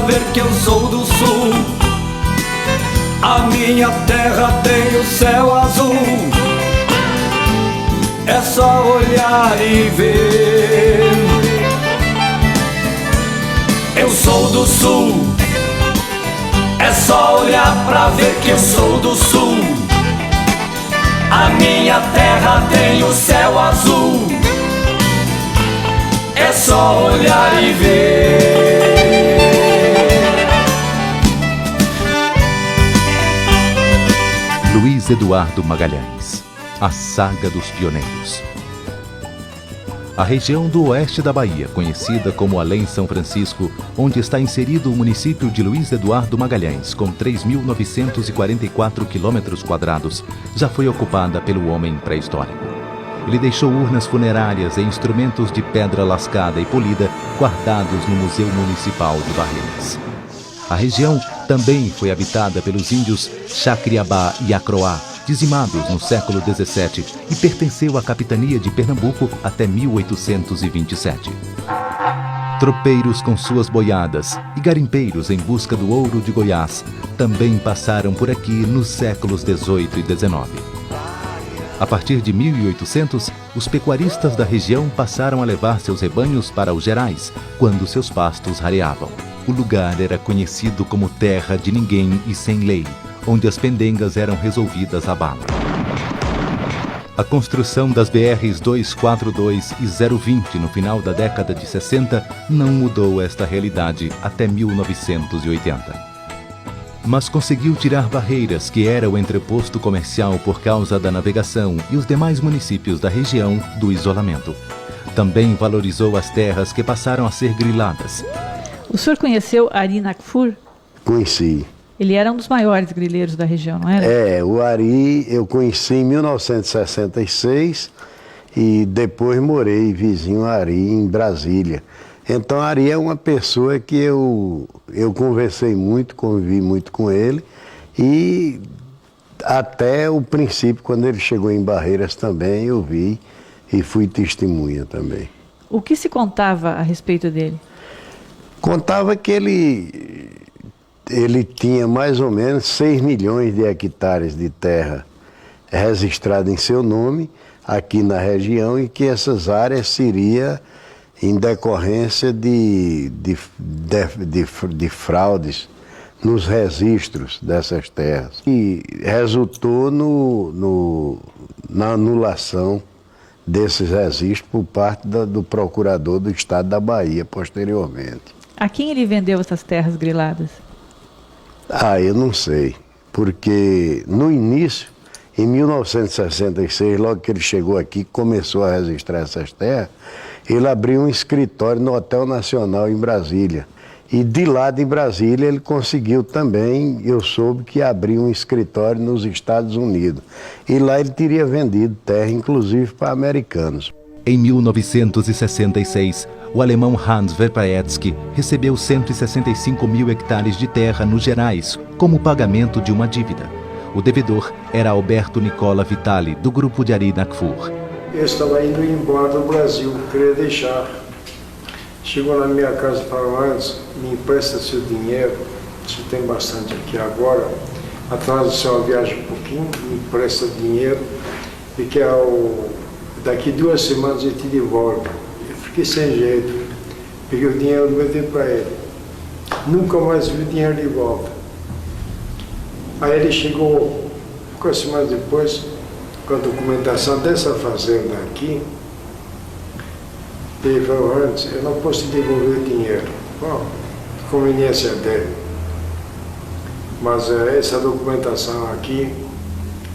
ver que eu sou do sul. A minha terra tem o céu azul. É só olhar e ver. Eu sou do sul. É só olhar pra ver que eu sou do sul. A minha terra tem o céu azul. É só olhar e ver. Luiz Eduardo Magalhães, a saga dos pioneiros. A região do oeste da Bahia, conhecida como Além São Francisco, onde está inserido o município de Luiz Eduardo Magalhães, com 3.944 km², já foi ocupada pelo homem pré-histórico. Ele deixou urnas funerárias e instrumentos de pedra lascada e polida guardados no Museu Municipal de Barreiras. A região também foi habitada pelos índios Xacriabá e Acroá, dizimados no século XVII, e pertenceu à capitania de Pernambuco até 1827. Tropeiros com suas boiadas e garimpeiros em busca do ouro de Goiás também passaram por aqui nos séculos XVIII e XIX. A partir de 1800, os pecuaristas da região passaram a levar seus rebanhos para os Gerais, quando seus pastos rareavam. O lugar era conhecido como terra de ninguém e sem lei, onde as pendengas eram resolvidas a bala. A construção das BRs 242 e 020 no final da década de 60 não mudou esta realidade até 1980. Mas conseguiu tirar barreiras que era o entreposto comercial por causa da navegação e os demais municípios da região do isolamento. Também valorizou as terras que passaram a ser griladas. O senhor conheceu Ari Nakfur? Conheci. Ele era um dos maiores grileiros da região, não era? É, o Ari eu conheci em 1966 e depois morei vizinho a Ari em Brasília. Então Ari é uma pessoa que eu conversei muito, convivi muito com ele e até o princípio, quando ele chegou em Barreiras também, eu vi e fui testemunha também. O que se contava a respeito dele? Contava que ele tinha mais ou menos 6 milhões de hectares de terra registrada em seu nome aqui na região e que essas áreas seriam em decorrência de fraudes nos registros dessas terras. E resultou na anulação desses registros por parte do procurador do estado da Bahia posteriormente. A quem ele vendeu essas terras griladas? Eu não sei, porque no início, em 1966, logo que ele chegou aqui, começou a registrar essas terras, ele abriu um escritório no Hotel Nacional em Brasília. E de lá de Brasília ele conseguiu também, eu soube que abriu um escritório nos Estados Unidos. E lá ele teria vendido terra, inclusive para americanos. Em 1966, o alemão Hans Verpaetsky recebeu 165 mil hectares de terra nos Gerais como pagamento de uma dívida. O devedor era Alberto Nicola Vitali, do grupo de Ari Nakfur. Eu estava indo embora do Brasil, queria deixar. Chegou na minha casa e falou: antes, me empresta seu dinheiro, você tem bastante aqui agora, atrasa sua viagem um pouquinho, me empresta dinheiro, e que daqui 2 semanas eu te devolvo. Eu fiquei sem jeito, peguei o dinheiro e levei para ele. Nunca mais vi o dinheiro de volta. Aí ele chegou, 2 semanas depois, com a documentação dessa fazenda aqui, ele falou: antes, eu não posso te devolver o dinheiro. Bom, conveniência dele. Mas essa documentação aqui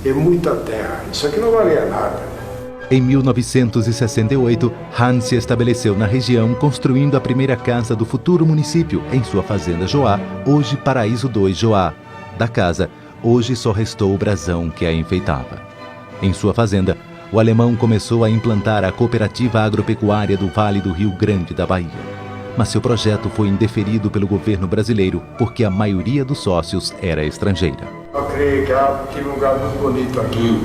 é muita terra, isso aqui não valia nada. Em 1968, Hans se estabeleceu na região, construindo a primeira casa do futuro município em sua fazenda Joá, hoje Paraíso 2 Joá. Da casa, hoje só restou o brasão que a enfeitava. Em sua fazenda, o alemão começou a implantar a cooperativa agropecuária do Vale do Rio Grande da Bahia. Mas seu projeto foi indeferido pelo governo brasileiro porque a maioria dos sócios era estrangeira. Eu criei gado, tive um gado muito bonito aqui.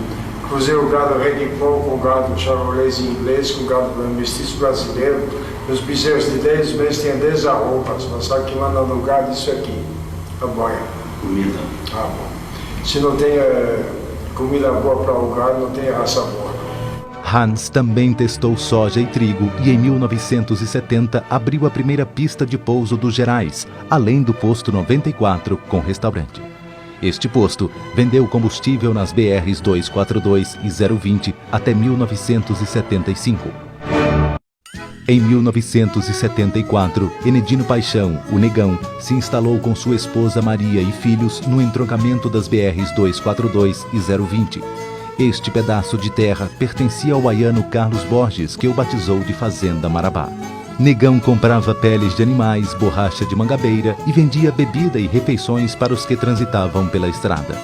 Cruzei o gado rei de pão com o gado charolês inglês, com o gado mestiço brasileiro. Os bezerros de 10 meses tinham 10 arrobas, mas só que lá no lugar disso aqui, a boia. Comida. Ah, bom. Se não tem comida boa para o gado, não tem raça boa. Hans também testou soja e trigo e em 1970 abriu a primeira pista de pouso dos Gerais, além do posto 94 com restaurante. Este posto vendeu combustível nas BRs 242 e 020 até 1975. Em 1974, Enedino Paixão, o Negão, se instalou com sua esposa Maria e filhos no entroncamento das BRs 242 e 020. Este pedaço de terra pertencia ao baiano Carlos Borges, que o batizou de Fazenda Marabá. Negão comprava peles de animais, borracha de mangabeira e vendia bebida e refeições para os que transitavam pela estrada.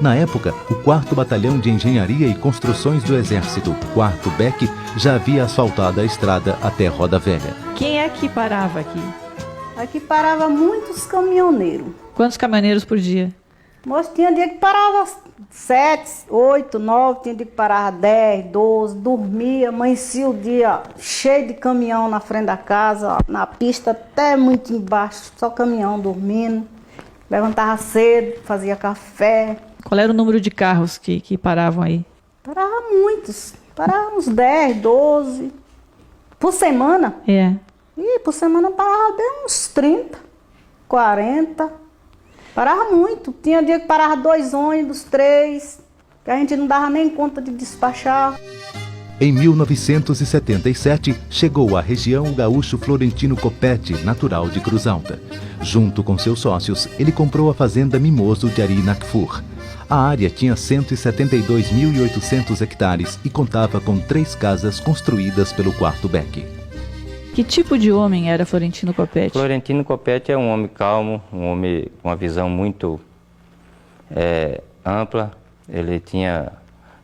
Na época, o 4º Batalhão de Engenharia e Construções do Exército, 4º BEC, já havia asfaltado a estrada até Roda Velha. Quem é que parava aqui? Aqui parava muitos caminhoneiros. Quantos caminhoneiros por dia? Mas tinha dia que parava 7, 8, 9, tinha dia que parava 10, 12, dormia, amanhecia o dia cheio de caminhão na frente da casa, na pista até muito embaixo, só caminhão dormindo. Levantava cedo, fazia café. Qual era o número de carros que paravam aí? Parava muitos, parava uns 10, 12, por semana. É. E por semana parava bem uns 30, 40. Parava muito. Tinha dia que parava 2 ônibus, 3, que a gente não dava nem conta de despachar. Em 1977, chegou à região o gaúcho Florentino Copete, natural de Cruz Alta. Junto com seus sócios, ele comprou a fazenda Mimoso de Arinacfur. A área tinha 172.800 hectares e contava com 3 casas construídas pelo 4º BEC. Que tipo de homem era Florentino Copete? Florentino Copete é um homem calmo, um homem com uma visão muito ampla. Ele tinha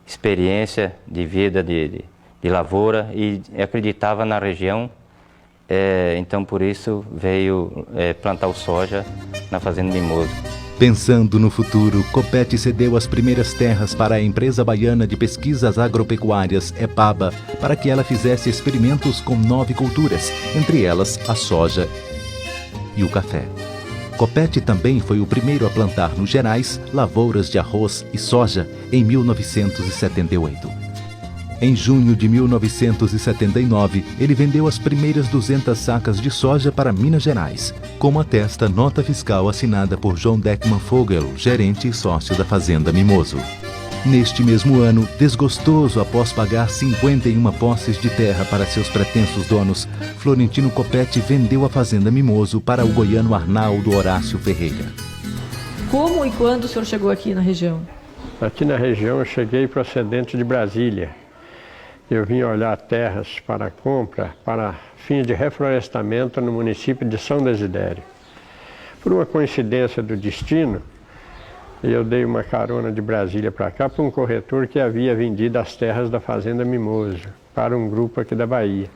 experiência de vida de lavoura e acreditava na região. Então, por isso, veio plantar o soja na Fazenda Mimoso. Pensando no futuro, Copete cedeu as primeiras terras para a empresa baiana de pesquisas agropecuárias, EPABA, para que ela fizesse experimentos com 9 culturas, entre elas a soja e o café. Copete também foi o primeiro a plantar nos Gerais lavouras de arroz e soja em 1978. Em junho de 1979, ele vendeu as primeiras 200 sacas de soja para Minas Gerais, como atesta nota fiscal assinada por João Deckman Fogel, gerente e sócio da Fazenda Mimoso. Neste mesmo ano, desgostoso após pagar 51 posses de terra para seus pretensos donos, Florentino Copete vendeu a Fazenda Mimoso para o goiano Arnaldo Horácio Ferreira. Como e quando o senhor chegou aqui na região? Aqui na região eu cheguei procedente de Brasília. Eu vim olhar terras para compra para fins de reflorestamento no município de São Desidério. Por uma coincidência do destino, eu dei uma carona de Brasília para cá para um corretor que havia vendido as terras da Fazenda Mimoso para um grupo aqui da Bahia.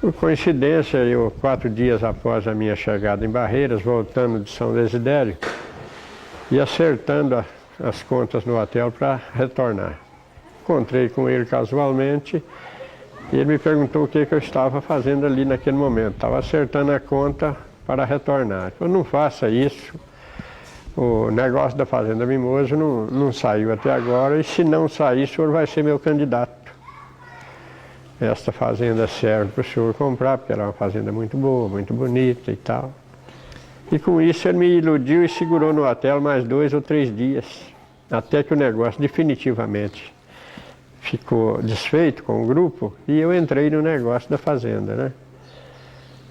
Por coincidência, 4 dias após a minha chegada em Barreiras, voltando de São Desidério e acertando as contas no hotel para retornar. Encontrei com ele casualmente e ele me perguntou o que eu estava fazendo ali naquele momento. Estava acertando a conta para retornar. Eu não faça isso. O negócio da Fazenda Mimoso não saiu até agora e se não sair, o senhor vai ser meu candidato. Esta fazenda serve para o senhor comprar, porque era uma fazenda muito boa, muito bonita e tal. E com isso ele me iludiu e segurou no hotel mais 2 ou 3 dias, até que o negócio definitivamente ficou desfeito com o grupo e eu entrei no negócio da fazenda, né?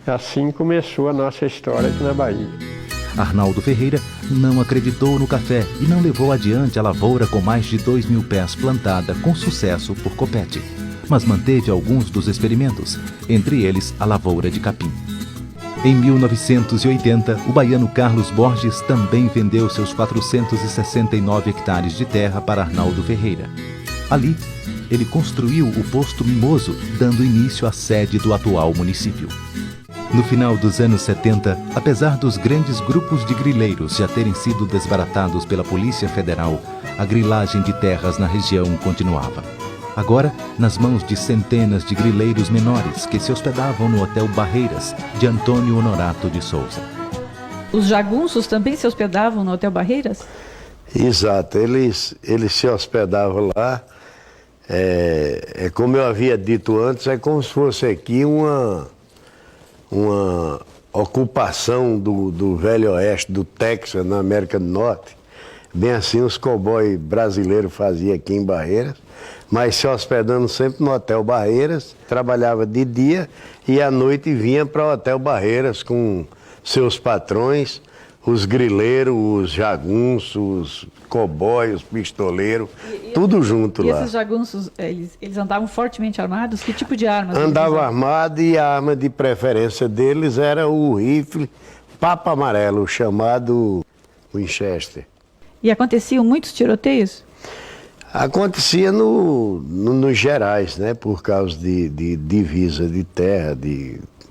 Assim começou a nossa história aqui na Bahia. Arnaldo Ferreira não acreditou no café e não levou adiante a lavoura com mais de 2.000 pés plantada com sucesso por Copete, mas manteve alguns dos experimentos, entre eles a lavoura de capim. Em 1980, o baiano Carlos Borges também vendeu seus 469 hectares de terra para Arnaldo Ferreira. Ali, ele construiu o posto Mimoso, dando início à sede do atual município. No final dos anos 70, apesar dos grandes grupos de grileiros já terem sido desbaratados pela Polícia Federal, a grilagem de terras na região continuava. agora nas mãos de centenas de grileiros menores que se hospedavam no Hotel Barreiras, de Antônio Honorato de Souza. Os jagunços também se hospedavam no Hotel Barreiras? Exato, eles se hospedavam lá. Como eu havia dito antes, é como se fosse aqui uma ocupação do Velho Oeste, do Texas, na América do Norte. Bem assim os cowboys brasileiros faziam aqui em Barreiras, mas se hospedando sempre no Hotel Barreiras, trabalhava de dia e à noite vinha para o Hotel Barreiras com seus patrões, os grileiros, os jagunços, os cowboys, os pistoleiros, tudo junto lá. E esses jagunços, eles andavam fortemente armados? Que tipo de armas? Andavam armados e a arma de preferência deles era o rifle Papa Amarelo, chamado Winchester. E aconteciam muitos tiroteios? Acontecia nos gerais, né? Por causa de divisa de terra.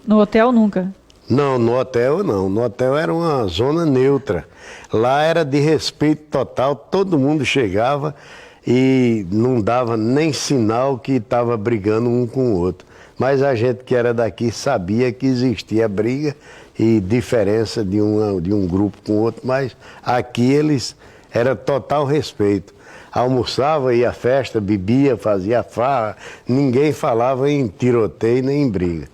No hotel nunca? Não, no hotel não. No hotel era uma zona neutra. Lá era de respeito total, todo mundo chegava e não dava nem sinal que estava brigando um com o outro. Mas a gente que era daqui sabia que existia briga e diferença de um grupo com o outro, mas aqui era total respeito. Almoçava, ia à festa, bebia, fazia farra, ninguém falava em tiroteio nem em briga.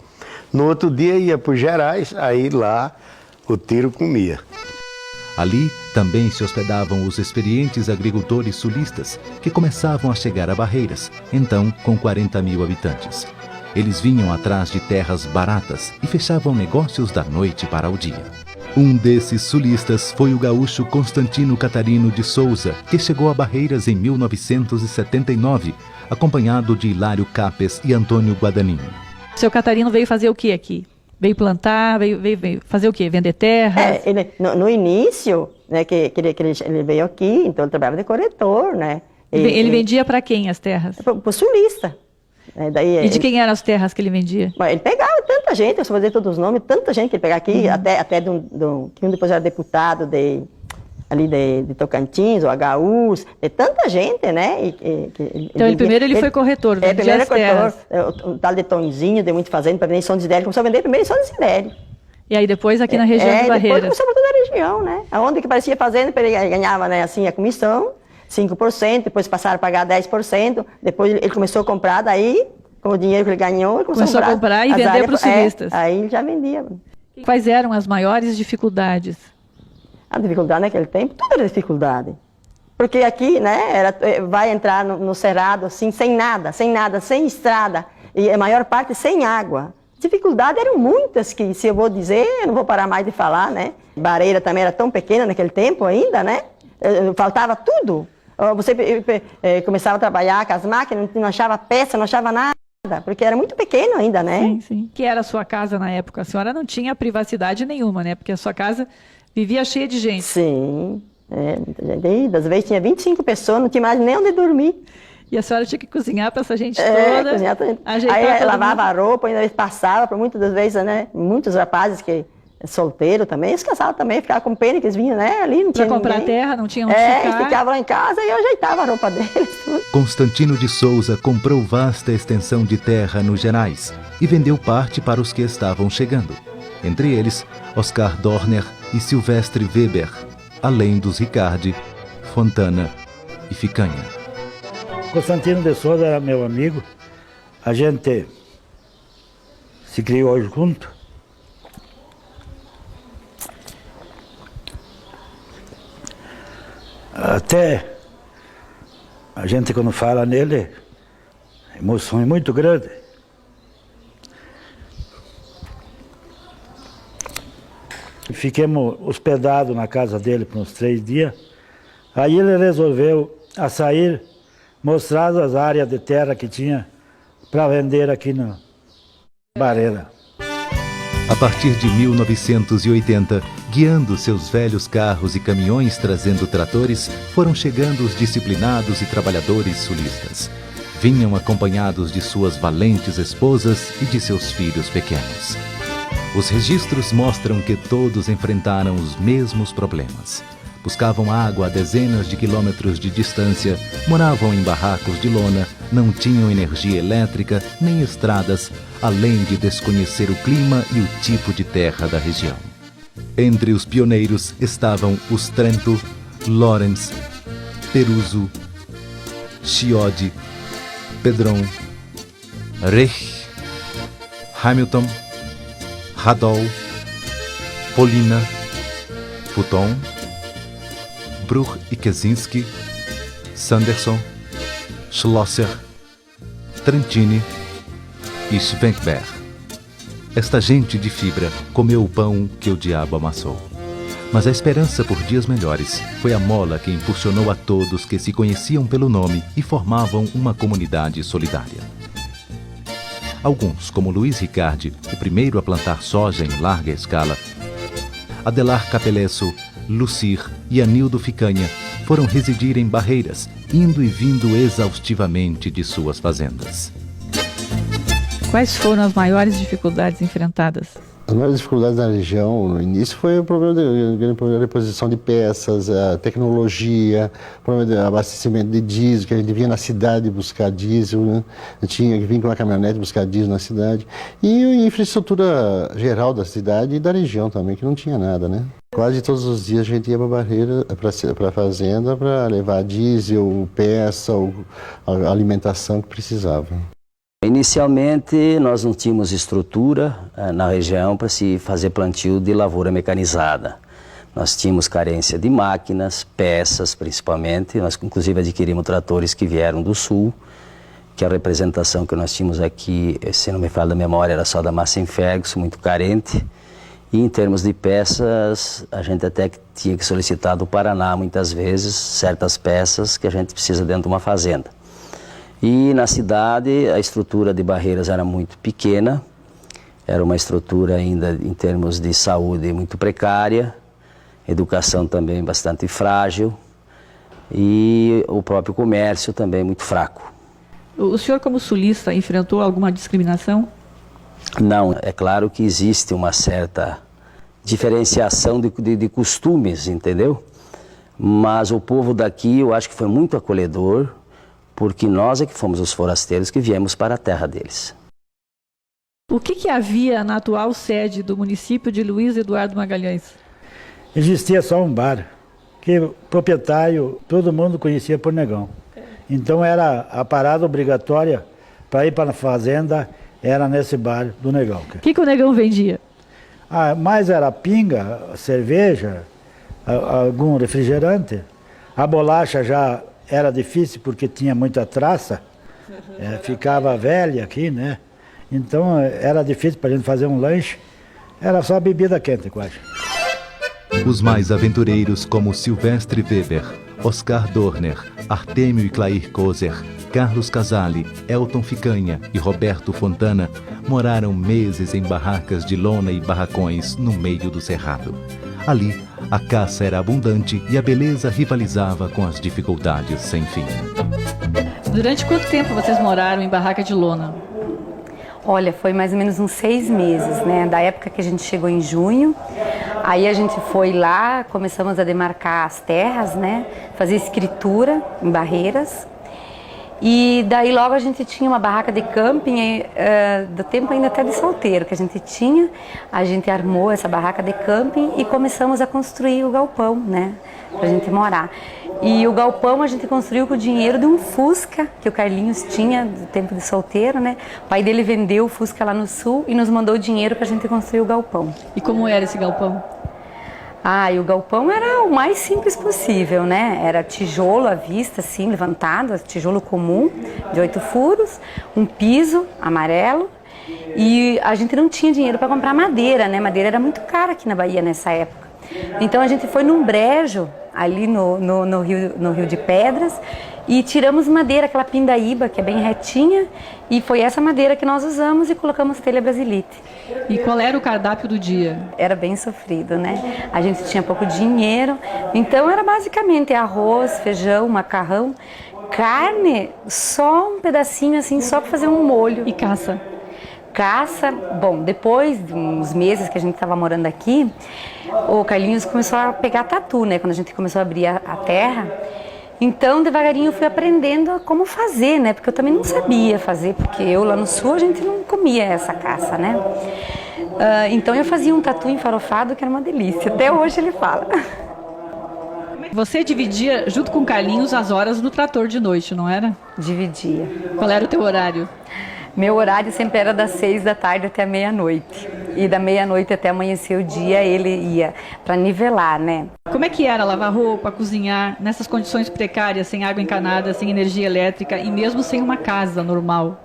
No outro dia ia para os gerais, aí lá o tiro comia. Ali também se hospedavam os experientes agricultores sulistas que começavam a chegar a Barreiras, então com 40 mil habitantes. Eles vinham atrás de terras baratas e fechavam negócios da noite para o dia. Um desses sulistas foi o gaúcho Constantino Catarino de Souza, que chegou a Barreiras em 1979, acompanhado de Hilário Capes e Antônio Guadagnino. Seu Catarino veio fazer o que aqui? Veio plantar, veio fazer o quê? Vender terra? No início, né, que ele veio aqui, então ele trabalhava de corretor, né? Ele vendia para quem as terras? Para o sulista. E de quem eram as terras que ele vendia? Ele pegava tanta gente, eu só vou dizer todos os nomes, tanta gente que ele pegava aqui, até que um depois era deputado ali de Tocantins, o HUs, de tanta gente, né? Então primeiro ele foi corretor, vendia primeiro as terras. O tal de Tonzinho, de muito fazenda, para vender em São Desidério, começou a vender primeiro em São Desidério. E aí depois aqui na região de Barreiras? Depois começou para toda a região, né? Aonde que parecia fazenda, ele ganhava, né, assim, a comissão, 5%, depois passaram a pagar 10%, depois ele começou a comprar, daí, com o dinheiro que ele ganhou, ele começou a comprar e vender para os sulistas. Aí ele já vendia. Quais eram as maiores dificuldades? A dificuldade naquele tempo, tudo era dificuldade. Porque aqui, né, vai entrar no cerrado, assim, sem nada, sem estrada, e a maior parte sem água. Dificuldades eram muitas que, se eu vou dizer, eu não vou parar mais de falar, né? Barreira também era tão pequena naquele tempo ainda, né? Faltava tudo. Você começava a trabalhar com as máquinas, não achava peça, não achava nada, porque era muito pequeno ainda, né? Sim, sim. Que era a sua casa na época? A senhora não tinha privacidade nenhuma, né? Porque a sua casa vivia cheia de gente. Sim, muita gente. Às vezes tinha 25 pessoas, não tinha mais nem onde dormir. E a senhora tinha que cozinhar para essa gente toda? Cozinhar pra gente. Ajeitar aí todo lavava mundo. a roupa, ainda passava, por muitas das vezes, né? Muitos rapazes que solteiro também, eles casavam também, ficavam com pena que eles vinham, né? Ali não tinha pra comprar ninguém. terra, não tinha onde ficar. Eles ficavam lá em casa e eu ajeitava a roupa deles. Tudo. Constantino de Souza comprou vasta extensão de terra nos Gerais e vendeu parte para os que estavam chegando. Entre eles, Oscar Dorner e Silvestre Weber, além dos Ricardi, Fontana e Ficanha. Constantino de Souza era meu amigo, a gente se criou junto. Até a gente, quando fala nele, a emoção é muito grande. Fiquemos hospedados na casa dele por uns 3 dias. Aí ele resolveu a sair, mostrar as áreas de terra que tinha para vender aqui na Barreira. A partir de 1980, guiando seus velhos carros e caminhões trazendo tratores, foram chegando os disciplinados e trabalhadores sulistas. Vinham acompanhados de suas valentes esposas e de seus filhos pequenos. Os registros mostram que todos enfrentaram os mesmos problemas. Buscavam água a dezenas de quilômetros de distância, moravam em barracos de lona, não tinham energia elétrica nem estradas, além de desconhecer o clima e o tipo de terra da região. Entre os pioneiros estavam os Trento, Lawrence, Peruso, Chiodi, Pedron, Reich, Hamilton, Hadol, Polina, Futon, Bruch e Kaczynski, Sanderson, Schlosser, Trentini e Schwenkberg. Esta gente de fibra comeu o pão que o diabo amassou. Mas a esperança por dias melhores foi a mola que impulsionou a todos que se conheciam pelo nome e formavam uma comunidade solidária. Alguns, como Luiz Ricardi, o primeiro a plantar soja em larga escala, Adelar Capelesso, Lucir e Anildo Ficanha, foram residir em Barreiras, indo e vindo exaustivamente de suas fazendas. Quais foram as maiores dificuldades enfrentadas? As maiores dificuldades na região, no início, foi o problema de reposição de peças, a tecnologia, o problema de abastecimento de diesel, que a gente vinha na cidade buscar diesel, né? Tinha que vir com uma caminhonete buscar diesel na cidade. E a infraestrutura geral da cidade e da região também, que não tinha nada, né? Quase todos os dias a gente ia para Barreira, para a fazenda, para levar diesel, peça, a alimentação que precisava. Inicialmente, nós não tínhamos estrutura na região para se fazer plantio de lavoura mecanizada. Nós tínhamos carência de máquinas, peças principalmente. Nós, inclusive, adquirimos tratores que vieram do sul, que a representação que nós tínhamos aqui, se não me falha da memória, era só da Massey Ferguson, muito carente. E em termos de peças, a gente até tinha que solicitar do Paraná, muitas vezes, certas peças que a gente precisa dentro de uma fazenda. E na cidade a estrutura de Barreiras era muito pequena, era uma estrutura ainda em termos de saúde muito precária, educação também bastante frágil e o próprio comércio também muito fraco. O senhor, como sulista, enfrentou alguma discriminação? Não, é claro que existe uma certa diferenciação de costumes, entendeu? Mas o povo daqui eu acho que foi muito acolhedor, porque nós é que fomos os forasteiros que viemos para a terra deles. O que havia na atual sede do município de Luiz Eduardo Magalhães? Existia só um bar, que o proprietário, todo mundo conhecia por Negão. Então era a parada obrigatória para ir para a fazenda, era nesse bar do Negão. O que o Negão vendia? Mais era pinga, cerveja, algum refrigerante. A bolacha já era difícil porque tinha muita traça, ficava velha aqui, né? Então era difícil para a gente fazer um lanche, era só bebida quente quase. Os mais aventureiros como Silvestre Weber, Oscar Dorner, Artêmio e Clair Kozer, Carlos Casale, Elton Ficanha e Roberto Fontana moraram meses em barracas de lona e barracões no meio do cerrado. Ali, a caça era abundante e a beleza rivalizava com as dificuldades sem fim. Durante quanto tempo vocês moraram em barraca de lona? Olha, foi mais ou menos uns 6 meses, né? Da época que a gente chegou em junho, aí a gente foi lá, começamos a demarcar as terras, né? Fazer escritura em Barreiras. E daí logo a gente tinha uma barraca de camping, do tempo ainda até de solteiro que a gente tinha. A gente armou essa barraca de camping e começamos a construir o galpão, né? Pra gente morar. E o galpão a gente construiu com o dinheiro de um Fusca que o Carlinhos tinha do tempo de solteiro, né? O pai dele vendeu o Fusca lá no sul e nos mandou o dinheiro pra gente construir o galpão. E como era esse galpão? E o galpão era o mais simples possível, né? Era tijolo à vista, assim, levantado, tijolo comum, de 8 furos, um piso amarelo. E a gente não tinha dinheiro para comprar madeira, né? Madeira era muito cara aqui na Bahia nessa época. Então a gente foi num brejo, ali no Rio de Pedras, e tiramos madeira, aquela pindaíba, que é bem retinha, e foi essa madeira que nós usamos e colocamos telha brasilite. E qual era o cardápio do dia? Era bem sofrido, né? A gente tinha pouco dinheiro, então era basicamente arroz, feijão, macarrão, carne, só um pedacinho assim, só para fazer um molho. E caça? Caça, bom, depois de uns meses que a gente estava morando aqui, o Carlinhos começou a pegar tatu, né? Quando a gente começou a abrir a terra, Então, devagarinho eu fui aprendendo a como fazer, né? Porque eu também não sabia fazer, porque eu lá no sul a gente não comia essa caça, né? Então eu fazia um tatu enfarofado que era uma delícia. Até hoje ele fala. Você dividia, junto com o Carlinhos, as horas no trator de noite, não era? Dividia. Qual era o teu horário? Meu horário sempre era das 6 da tarde até meia-noite. E da meia-noite até amanhecer o dia ele ia para nivelar, né? Como é que era lavar roupa, cozinhar, nessas condições precárias, sem água encanada, sem energia elétrica e mesmo sem uma casa normal?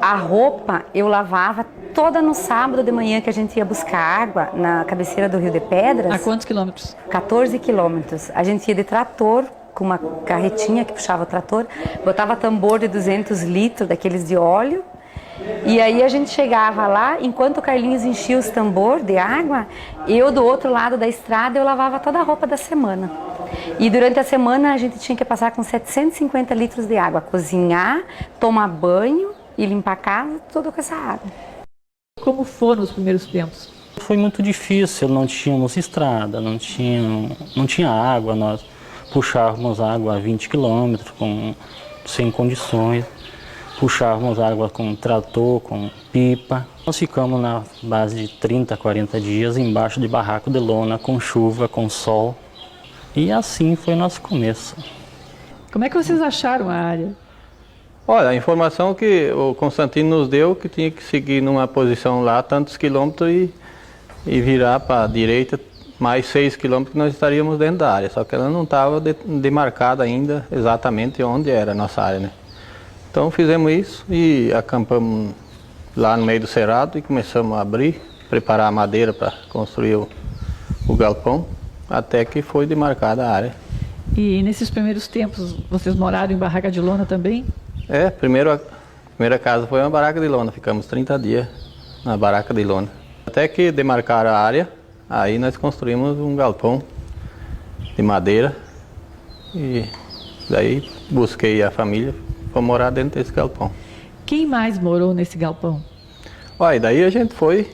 A roupa eu lavava toda no sábado de manhã que a gente ia buscar água na cabeceira do Rio de Pedras. A quantos quilômetros? 14 quilômetros. A gente ia de trator, com uma carretinha que puxava o trator, botava tambor de 200 litros, daqueles de óleo, e aí a gente chegava lá, enquanto o Carlinhos enchia os tambor de água, eu do outro lado da estrada eu lavava toda a roupa da semana. E durante a semana a gente tinha que passar com 750 litros de água, cozinhar, tomar banho e limpar a casa, tudo com essa água. Como foram os primeiros tempos? Foi muito difícil, não tínhamos estrada, não tinha água, nós puxávamos água a 20 quilômetros sem condições, puxávamos água com trator, com pipa. Nós ficamos na base de 30, 40 dias embaixo de barraco de lona, com chuva, com sol. E assim foi nosso começo. Como é que vocês acharam a área? Olha, a informação que o Constantino nos deu que tinha que seguir numa posição lá, tantos quilômetros e virar para a direita, mais 6 quilômetros que nós estaríamos dentro da área. Só que ela não estava demarcada ainda exatamente onde era a nossa área, né? Então fizemos isso e acampamos lá no meio do cerrado e começamos a abrir, preparar a madeira para construir o galpão, até que foi demarcada a área. E nesses primeiros tempos, vocês moraram em barraca de lona também? A primeira casa foi uma barraca de lona, ficamos 30 dias na barraca de lona. Até que demarcaram a área, aí nós construímos um galpão de madeira e daí busquei a família para morar dentro desse galpão. Quem mais morou nesse galpão? Olha, daí a gente foi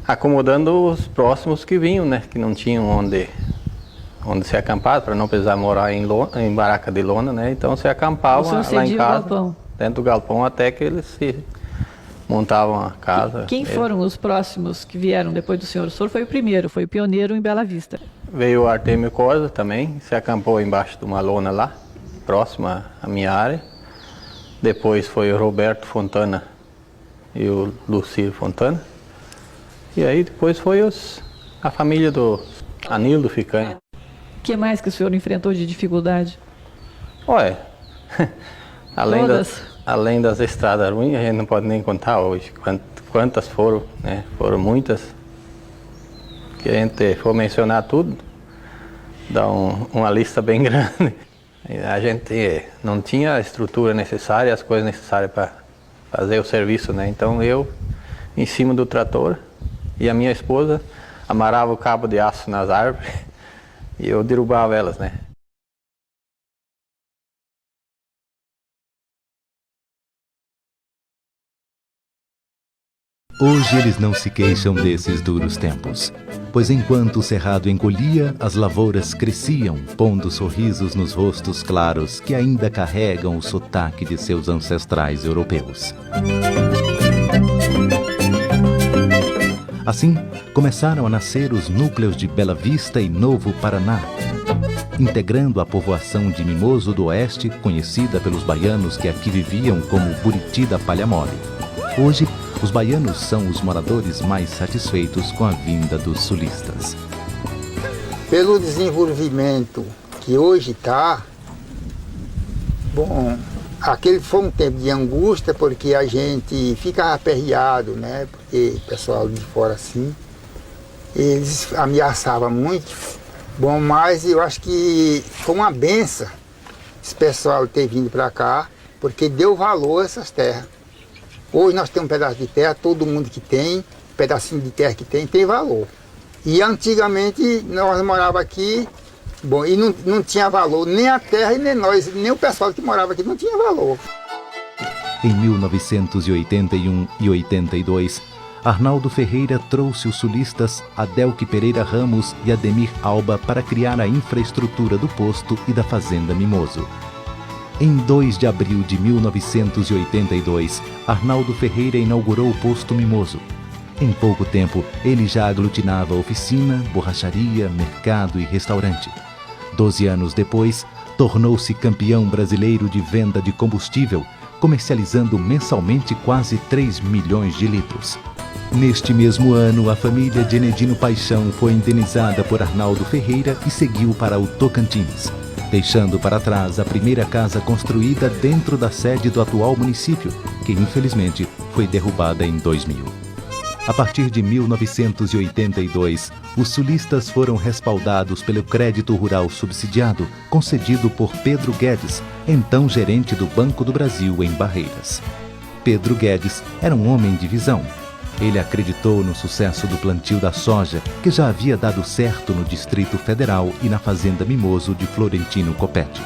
acomodando os próximos que vinham, né, que não tinham onde se acampar, para não precisar morar em barraca de lona, né? Então se acampavam lá em casa, dentro do galpão, até que eles se montavam a casa. Quem foram os próximos que vieram depois do senhor? O senhor foi o primeiro, foi o pioneiro em Bela Vista. Veio o Artêmio Corza também, se acampou embaixo de uma lona lá, próxima à minha área. Depois foi o Roberto Fontana e o Lucílio Fontana. E aí depois foi a família do Anildo Ficanha. O que mais que o senhor enfrentou de dificuldade? Olha, além das estradas ruins, a gente não pode nem contar hoje quantas foram, né? Foram muitas. Que a gente for mencionar tudo, dá uma lista bem grande. A gente não tinha a estrutura necessária, as coisas necessárias para fazer o serviço, né? Então eu, em cima do trator, e a minha esposa amarrava o cabo de aço nas árvores e eu derrubava elas, né? Hoje eles não se queixam desses duros tempos, pois enquanto o cerrado encolhia, as lavouras cresciam, pondo sorrisos nos rostos claros que ainda carregam o sotaque de seus ancestrais europeus. Assim, começaram a nascer os núcleos de Bela Vista e Novo Paraná, integrando a povoação de Mimoso do Oeste, conhecida pelos baianos que aqui viviam como Buriti da Palha Mole. Hoje, os baianos são os moradores mais satisfeitos com a vinda dos sulistas. Pelo desenvolvimento que hoje está, bom, aquele foi um tempo de angústia, porque a gente ficava aperreado, né? Porque o pessoal de fora assim, eles ameaçavam muito. Bom, mas eu acho que foi uma benção esse pessoal ter vindo para cá, porque deu valor a essas terras. Hoje nós temos um pedaço de terra, todo mundo que tem, um pedacinho de terra que tem valor. E antigamente nós morávamos aqui, bom, e não tinha valor, nem a terra e nem nós, nem o pessoal que morava aqui não tinha valor. Em 1981 e 82, Arnaldo Ferreira trouxe os sulistas Adelque Pereira Ramos e Ademir Alba para criar a infraestrutura do posto e da fazenda Mimoso. Em 2 de abril de 1982, Arnaldo Ferreira inaugurou o posto Mimoso. Em pouco tempo, ele já aglutinava oficina, borracharia, mercado e restaurante. 12 anos depois, tornou-se campeão brasileiro de venda de combustível, comercializando mensalmente quase 3 milhões de litros. Neste mesmo ano, a família de Enedino Paixão foi indenizada por Arnaldo Ferreira e seguiu para o Tocantins, deixando para trás a primeira casa construída dentro da sede do atual município, que infelizmente foi derrubada em 2000. A partir de 1982, os sulistas foram respaldados pelo crédito rural subsidiado, concedido por Pedro Guedes, então gerente do Banco do Brasil em Barreiras. Pedro Guedes era um homem de visão. Ele acreditou no sucesso do plantio da soja, que já havia dado certo no Distrito Federal e na Fazenda Mimoso de Florentino Coppetti.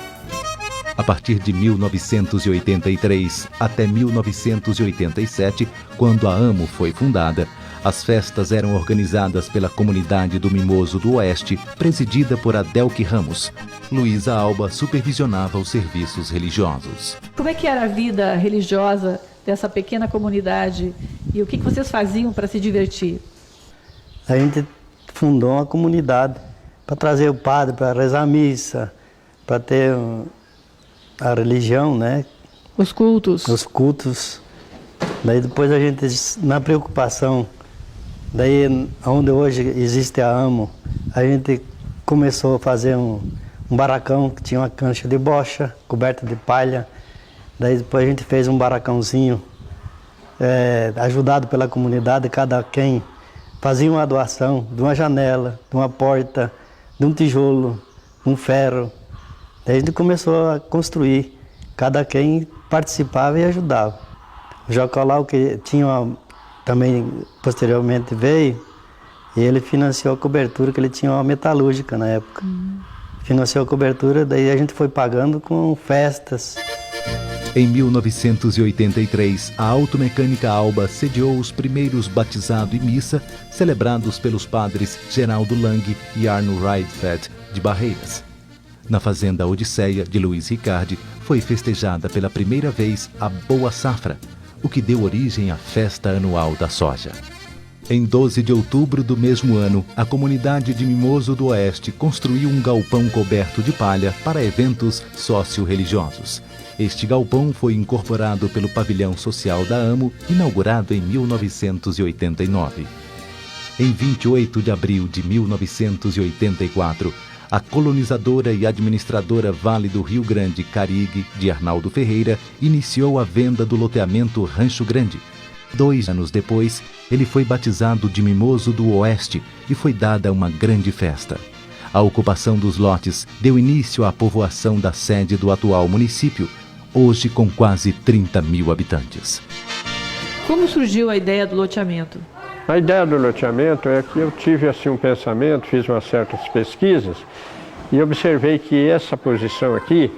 A partir de 1983 até 1987, quando a AMO foi fundada, as festas eram organizadas pela comunidade do Mimoso do Oeste, presidida por Adelque Ramos. Luísa Alba supervisionava os serviços religiosos. Como é que era a vida religiosa dessa pequena comunidade e o que vocês faziam para se divertir? A gente fundou uma comunidade para trazer o padre para rezar a missa, para ter a religião, né? Os cultos. Os cultos. Daí depois a gente, na preocupação, daí onde hoje existe a AMO, a gente começou a fazer um barracão que tinha uma cancha de bocha, coberta de palha. Daí depois a gente fez um barracãozinho, ajudado pela comunidade, cada quem fazia uma doação de uma janela, de uma porta, de um tijolo, um ferro. Daí a gente começou a construir, cada quem participava e ajudava. O Jocolau, que tinha também posteriormente veio, e ele financiou a cobertura, que ele tinha uma metalúrgica na época. Financiou a cobertura, daí a gente foi pagando com festas. Em 1983, a Automecânica Alba sediou os primeiros batizado e missa, celebrados pelos padres Geraldo Lang e Arno Rydfeld, de Barreiras. Na Fazenda Odisseia, de Luiz Ricardi, foi festejada pela primeira vez a Boa Safra, o que deu origem à festa anual da soja. Em 12 de outubro do mesmo ano, a comunidade de Mimoso do Oeste construiu um galpão coberto de palha para eventos socio-religiosos. Este galpão foi incorporado pelo Pavilhão Social da AMO, inaugurado em 1989. Em 28 de abril de 1984, a colonizadora e administradora Vale do Rio Grande, Carigue, de Arnaldo Ferreira, iniciou a venda do loteamento Rancho Grande. 2 anos depois, ele foi batizado de Mimoso do Oeste e foi dada uma grande festa. A ocupação dos lotes deu início à povoação da sede do atual município, hoje com quase 30 mil habitantes. Como surgiu a ideia do loteamento? A ideia do loteamento é que eu tive assim um pensamento, fiz umas certas pesquisas e observei que essa posição aqui,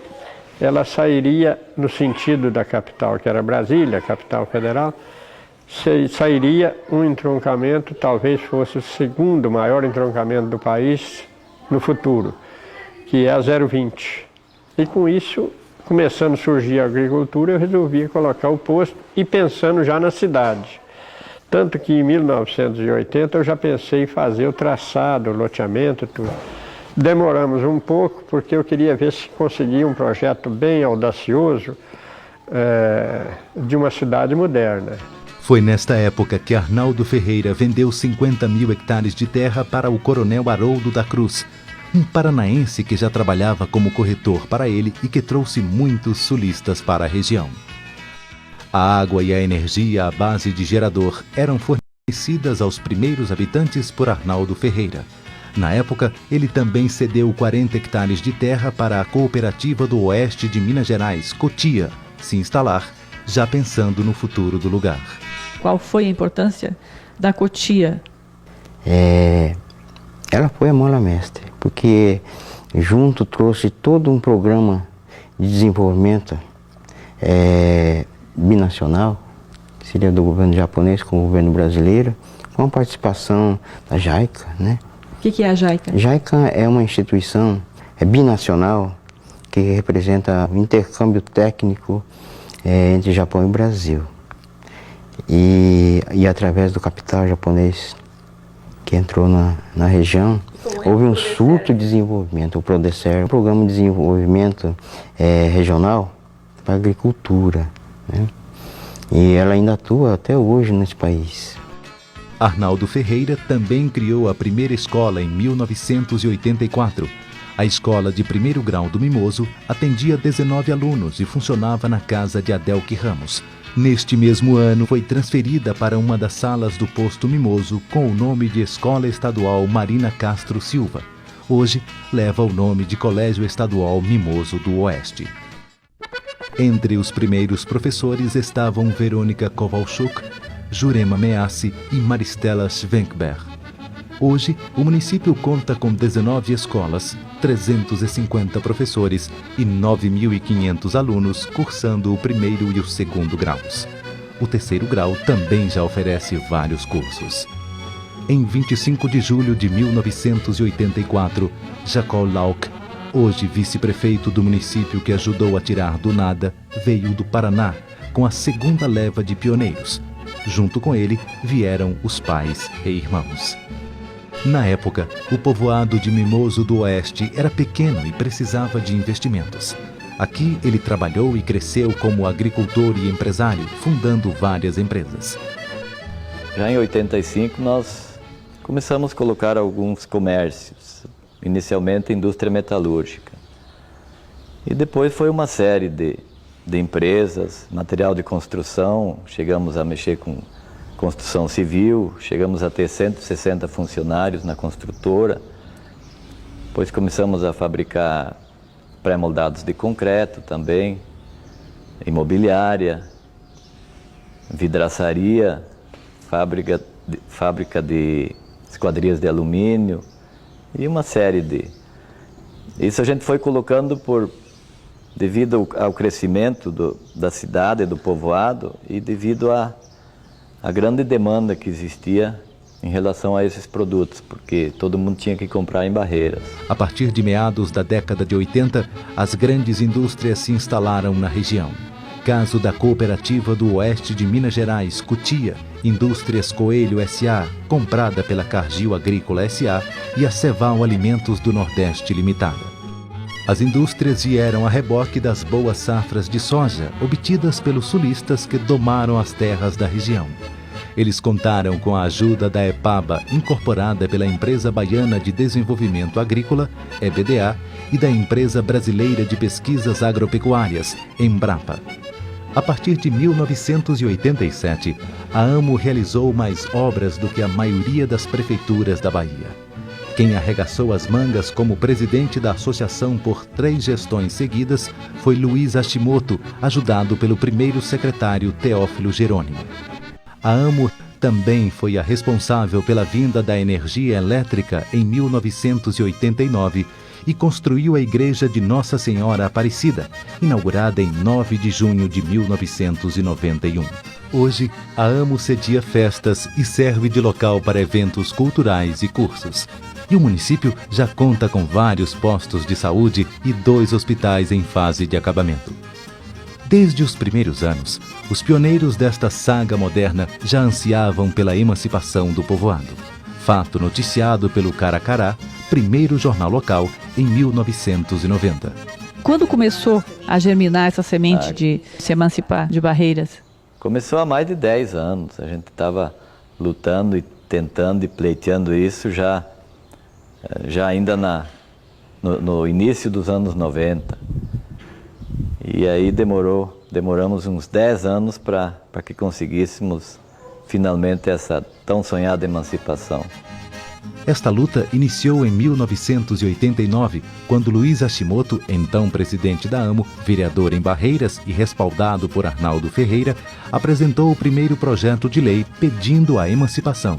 ela sairia no sentido da capital, que era Brasília, capital federal, sairia um entroncamento, talvez fosse o segundo maior entroncamento do país no futuro, que é a 020. E com isso, começando a surgir a agricultura, eu resolvi colocar o posto e pensando já na cidade. Tanto que em 1980 eu já pensei em fazer o traçado, o loteamento, tudo. Demoramos um pouco porque eu queria ver se conseguia um projeto bem audacioso de uma cidade moderna. Foi nesta época que Arnaldo Ferreira vendeu 50 mil hectares de terra para o coronel Haroldo da Cruz, um paranaense que já trabalhava como corretor para ele e que trouxe muitos sulistas para a região. A água e a energia à base de gerador eram fornecidas aos primeiros habitantes por Arnaldo Ferreira. Na época, ele também cedeu 40 hectares de terra para a Cooperativa do Oeste de Minas Gerais, Cotia, se instalar, já pensando no futuro do lugar. Qual foi a importância da Cotia? Ela foi a mola mestre, porque junto trouxe todo um programa de desenvolvimento binacional, seria do governo japonês com o governo brasileiro, com a participação da JICA, né? O que é a JICA? JICA é uma instituição binacional que representa o intercâmbio técnico entre Japão e Brasil. E através do capital japonês que entrou na região, houve um surto de desenvolvimento. O PRODECER, um programa de desenvolvimento regional para a agricultura, né? E ela ainda atua até hoje nesse país. Arnaldo Ferreira também criou a primeira escola em 1984. A escola de primeiro grau do Mimoso atendia 19 alunos e funcionava na casa de Adelque Ramos. Neste mesmo ano, foi transferida para uma das salas do posto Mimoso com o nome de Escola Estadual Marina Castro Silva. Hoje, leva o nome de Colégio Estadual Mimoso do Oeste. Entre os primeiros professores estavam Verônica Kowalczuk, Jurema Meassi e Maristela Schwenkberg. Hoje, o município conta com 19 escolas, 350 professores e 9.500 alunos cursando o primeiro e o segundo graus. O terceiro grau também já oferece vários cursos. Em 25 de julho de 1984, Jacob Lauck, hoje vice-prefeito do município que ajudou a tirar do nada, veio do Paraná com a segunda leva de pioneiros. Junto com ele vieram os pais e irmãos. Na época, o povoado de Mimoso do Oeste era pequeno e precisava de investimentos. Aqui ele trabalhou e cresceu como agricultor e empresário, fundando várias empresas. Já em 85 nós começamos a colocar alguns comércios, inicialmente indústria metalúrgica. E depois foi uma série de empresas, material de construção, chegamos a mexer com construção civil, chegamos a ter 160 funcionários na construtora. Depois começamos a fabricar pré-moldados de concreto também, imobiliária, vidraçaria, fábrica de esquadrias de alumínio e uma série de... Isso a gente foi colocando devido ao crescimento da cidade, do povoado e devido à grande demanda que existia em relação a esses produtos, porque todo mundo tinha que comprar em Barreiras. A partir de meados da década de 80, as grandes indústrias se instalaram na região. Caso da Cooperativa do Oeste de Minas Gerais, Cutia, Indústrias Coelho S.A., comprada pela Cargill Agrícola S.A. e a Ceval Alimentos do Nordeste Limitada. As indústrias vieram a reboque das boas safras de soja obtidas pelos sulistas que domaram as terras da região. Eles contaram com a ajuda da EPABA, incorporada pela Empresa Baiana de Desenvolvimento Agrícola, EBDA, e da Empresa Brasileira de Pesquisas Agropecuárias, Embrapa. A partir de 1987, a AMO realizou mais obras do que a maioria das prefeituras da Bahia. Quem arregaçou as mangas como presidente da associação por 3 gestões seguidas foi Luiz Hashimoto, ajudado pelo primeiro secretário Teófilo Jerônimo. A AMO também foi a responsável pela vinda da energia elétrica em 1989 e construiu a Igreja de Nossa Senhora Aparecida, inaugurada em 9 de junho de 1991. Hoje, a AMO cedia festas e serve de local para eventos culturais e cursos. E o município já conta com vários postos de saúde e 2 hospitais em fase de acabamento. Desde os primeiros anos, os pioneiros desta saga moderna já ansiavam pela emancipação do povoado. Fato noticiado pelo Caracará, primeiro jornal local, em 1990. Quando começou a germinar essa semente de se emancipar de Barreiras? Começou há mais de 10 anos. A gente estava lutando e tentando e pleiteando isso já ainda no início dos anos 90. E aí demoramos uns 10 anos para que conseguíssemos finalmente essa tão sonhada emancipação. Esta luta iniciou em 1989, quando Luiz Hashimoto, então presidente da AMO, vereador em Barreiras e respaldado por Arnaldo Ferreira, apresentou o primeiro projeto de lei pedindo a emancipação.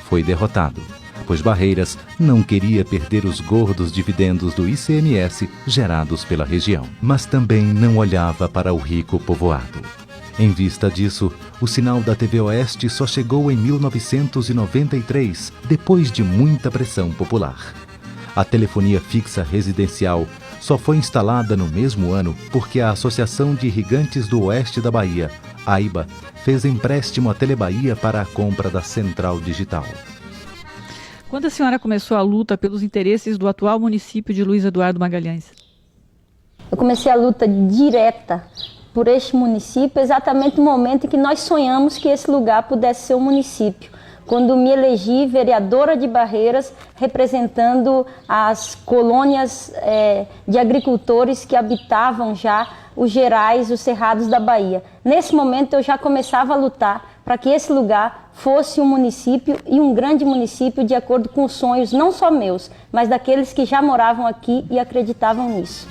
Foi derrotado, pois Barreiras não queria perder os gordos dividendos do ICMS gerados pela região, mas também não olhava para o rico povoado. Em vista disso, o sinal da TV Oeste só chegou em 1993, depois de muita pressão popular. A telefonia fixa residencial só foi instalada no mesmo ano porque a Associação de Irrigantes do Oeste da Bahia, AIBA, fez empréstimo à Telebahia para a compra da central digital. Quando a senhora começou a luta pelos interesses do atual município de Luiz Eduardo Magalhães? Eu comecei a luta direta por este município exatamente no momento em que nós sonhamos que esse lugar pudesse ser um município. Quando me elegi vereadora de Barreiras, representando as colônias de agricultores que habitavam já os Gerais, os Cerrados da Bahia. Nesse momento eu já começava a lutar para que esse lugar fosse um município e um grande município de acordo com os sonhos não só meus, mas daqueles que já moravam aqui e acreditavam nisso.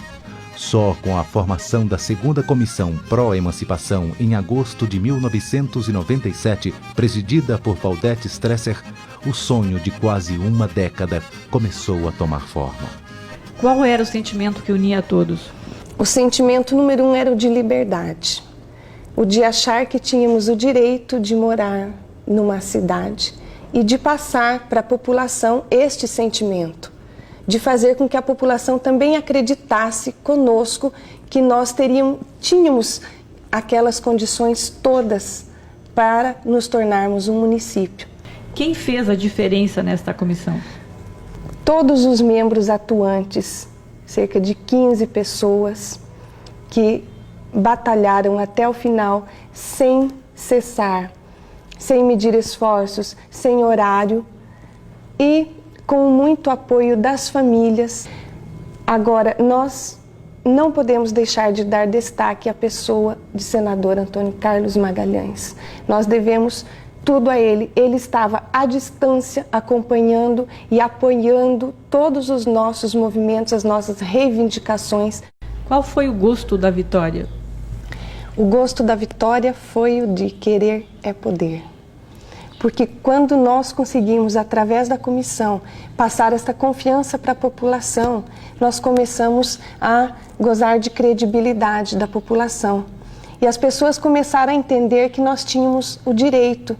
Só com a formação da segunda comissão pró-emancipação em agosto de 1997, presidida por Valdete Stresser, o sonho de quase uma década começou a tomar forma. Qual era o sentimento que unia a todos? O sentimento número 1 era o de liberdade. O de achar que tínhamos o direito de morar numa cidade e de passar para a população este sentimento, de fazer com que a população também acreditasse conosco que nós tínhamos aquelas condições todas para nos tornarmos um município. Quem fez a diferença nesta comissão? Todos os membros atuantes, cerca de 15 pessoas que batalharam até o final sem cessar, sem medir esforços, sem horário e com muito apoio das famílias. Agora, nós não podemos deixar de dar destaque à pessoa de senador Antônio Carlos Magalhães. Nós devemos tudo a ele. Ele estava à distância, acompanhando e apoiando todos os nossos movimentos, as nossas reivindicações. Qual foi o gosto da vitória? O gosto da vitória foi o de querer é poder. Porque quando nós conseguimos, através da comissão, passar essa confiança para a população, nós começamos a gozar de credibilidade da população. E as pessoas começaram a entender que nós tínhamos o direito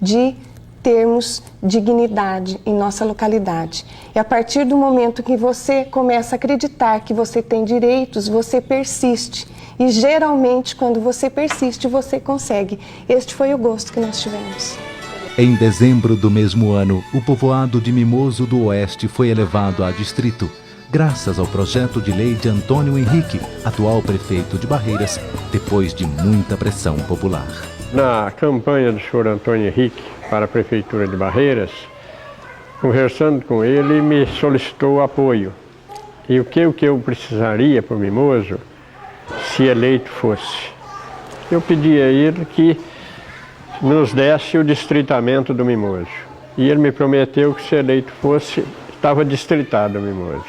de termos dignidade em nossa localidade. E a partir do momento que você começa a acreditar que você tem direitos, você persiste. E geralmente, quando você persiste, você consegue. Este foi o gosto que nós tivemos. Em dezembro do mesmo ano, o povoado de Mimoso do Oeste foi elevado a distrito, graças ao projeto de lei de Antônio Henrique, atual prefeito de Barreiras, depois de muita pressão popular. Na campanha do senhor Antônio Henrique para a prefeitura de Barreiras, conversando com ele, me solicitou apoio. E o que eu precisaria para o Mimoso, se eleito fosse? Eu pedi a ele que nos desse o distritamento do Mimoso. E ele me prometeu que, se eleito fosse, estava distritado o Mimoso.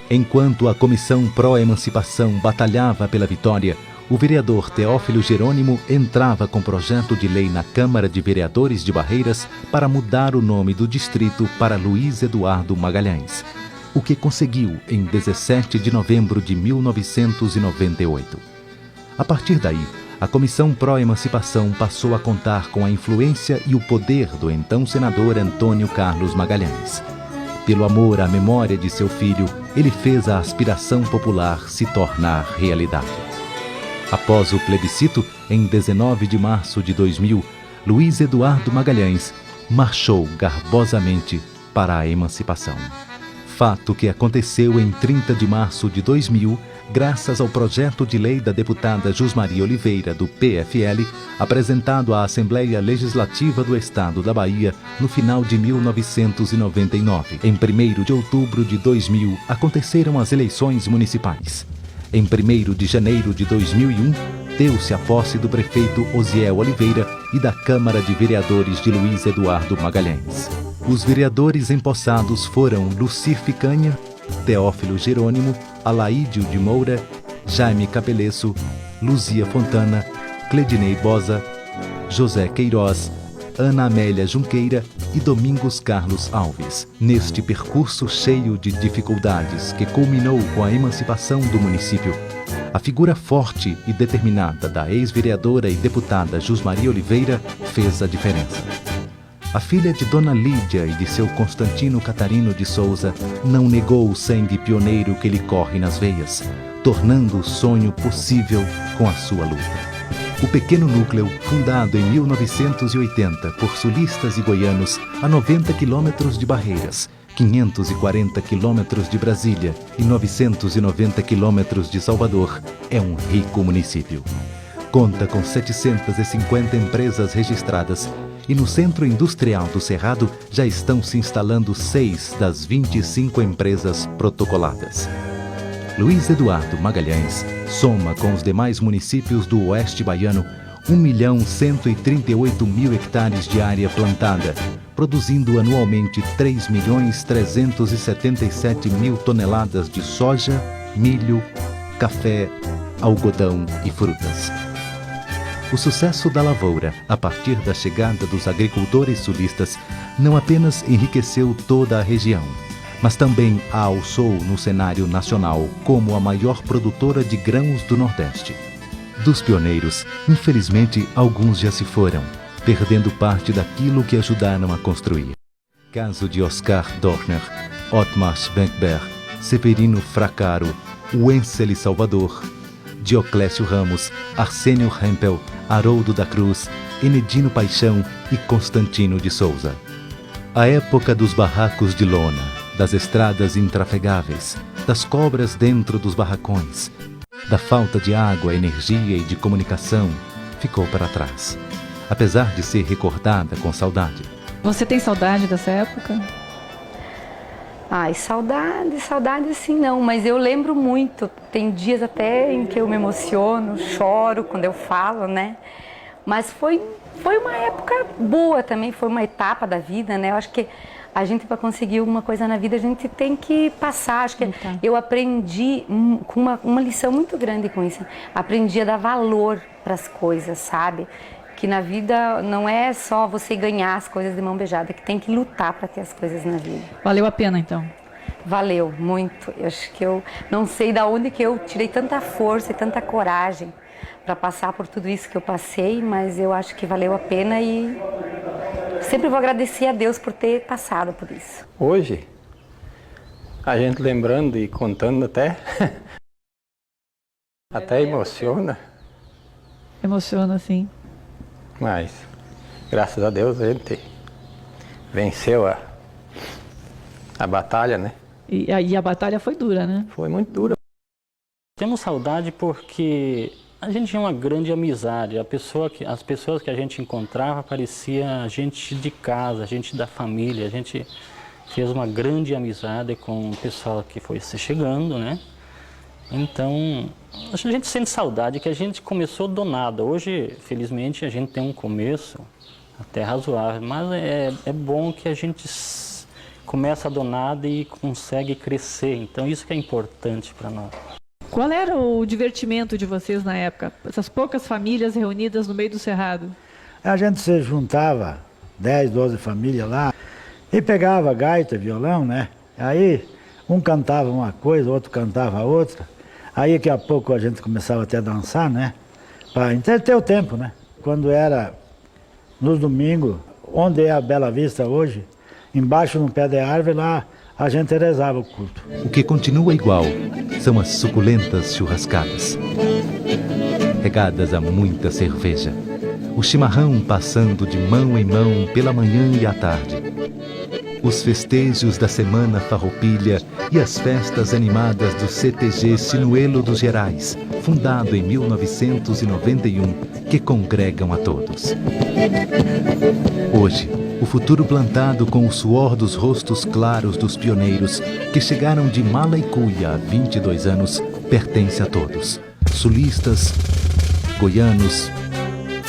Enquanto a Comissão Pró-Emancipação batalhava pela vitória, o vereador Teófilo Jerônimo entrava com projeto de lei na Câmara de Vereadores de Barreiras para mudar o nome do distrito para Luiz Eduardo Magalhães, o que conseguiu em 17 de novembro de 1998. A partir daí, a Comissão Pró-Emancipação passou a contar com a influência e o poder do então senador Antônio Carlos Magalhães. Pelo amor à memória de seu filho, ele fez a aspiração popular se tornar realidade. Após o plebiscito, em 19 de março de 2000, Luiz Eduardo Magalhães marchou garbosamente para a emancipação. Fato que aconteceu em 30 de março de 2000, graças ao projeto de lei da deputada Jusmaria Oliveira, do PFL, apresentado à Assembleia Legislativa do Estado da Bahia no final de 1999. Em 1º de outubro de 2000, aconteceram as eleições municipais. Em 1º de janeiro de 2001, deu-se a posse do prefeito Osiel Oliveira e da Câmara de Vereadores de Luiz Eduardo Magalhães. Os vereadores empossados foram Luci Ficanha, Teófilo Jerônimo, Alaídio de Moura, Jaime Capelesso, Luzia Fontana, Cledinei Bosa, José Queiroz, Ana Amélia Junqueira e Domingos Carlos Alves. Neste percurso cheio de dificuldades que culminou com a emancipação do município, A figura forte e determinada da ex-vereadora e deputada Jusmaria Oliveira fez a diferença. A filha de Dona Lídia e de seu Constantino Catarino de Souza não negou o sangue pioneiro que lhe corre nas veias, tornando o sonho possível com a sua luta. O pequeno núcleo, fundado em 1980 por sulistas e goianos a 90 quilômetros de Barreiras, 540 quilômetros de Brasília e 990 quilômetros de Salvador, é um rico município. Conta com 750 empresas registradas e no Centro Industrial do Cerrado já estão se instalando 6 das 25 empresas protocoladas. Luiz Eduardo Magalhães soma com os demais municípios do Oeste Baiano 1.138.000 hectares de área plantada, produzindo anualmente 3.377.000 toneladas de soja, milho, café, algodão e frutas. O sucesso da lavoura, a partir da chegada dos agricultores sulistas, não apenas enriqueceu toda a região, mas também a alçou no cenário nacional como a maior produtora de grãos do Nordeste. Dos pioneiros, infelizmente, alguns já se foram, perdendo parte daquilo que ajudaram a construir. Caso de Oscar Dorner, Otmar Schwenkberg, Severino Fracaro, Wenzel Salvador, Dioclésio Ramos, Arsênio Hempel, Haroldo da Cruz, Enedino Paixão e Constantino de Souza. A época dos barracos de lona, das estradas intrafegáveis, das cobras dentro dos barracões, da falta de água, energia e de comunicação, ficou para trás, apesar de ser recordada com saudade. Você tem saudade dessa época? Ai, saudade sim não, mas eu lembro muito. Tem dias até em que eu me emociono, choro quando eu falo, né? Mas foi uma época boa também, foi uma etapa da vida, né? Eu acho que a gente, para conseguir alguma coisa na vida, a gente tem que passar. Acho que eu aprendi com uma lição muito grande com isso. Aprendi a dar valor para as coisas, sabe? Que na vida não é só você ganhar as coisas de mão beijada, que tem que lutar para ter as coisas na vida. Valeu a pena, então? Valeu, muito. Eu acho que eu não sei de onde que eu tirei tanta força e tanta coragem para passar por tudo isso que eu passei, mas eu acho que valeu a pena e sempre vou agradecer a Deus por ter passado por isso. Hoje, a gente lembrando e contando até emociona. Emociona, sim. Mas, graças a Deus, a gente venceu a batalha, né? E a batalha foi dura, né? Foi muito dura. Temos saudade porque a gente tinha uma grande amizade. As pessoas que a gente encontrava parecia gente de casa, gente da família. A gente fez uma grande amizade com o pessoal que foi se chegando, né? Então, a gente sente saudade que a gente começou do nada. Hoje, felizmente, a gente tem um começo até razoável, mas é bom que a gente começa do nada e consegue crescer. Então, isso que é importante para nós. Qual era o divertimento de vocês na época? Essas poucas famílias reunidas no meio do Cerrado. A gente se juntava, 10, 12 famílias lá, e pegava gaita, violão, né? Aí um cantava uma coisa, outro cantava outra. Aí daqui a pouco a gente começava até a dançar, né? Para entreter o tempo, né? Quando era nos domingos, onde é a Bela Vista hoje, embaixo no pé da árvore, lá a gente rezava o culto. O que continua igual são as suculentas churrascadas, regadas a muita cerveja. O chimarrão passando de mão em mão pela manhã e à tarde. Os festejos da Semana Farroupilha e as festas animadas do CTG Sinuelo dos Gerais, fundado em 1991, que congregam a todos. Hoje, o futuro plantado com o suor dos rostos claros dos pioneiros que chegaram de Malaicuia há 22 anos, pertence a todos. Sulistas, goianos,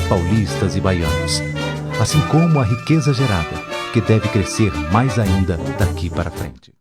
paulistas e baianos. Assim como a riqueza gerada, que deve crescer mais ainda daqui para frente.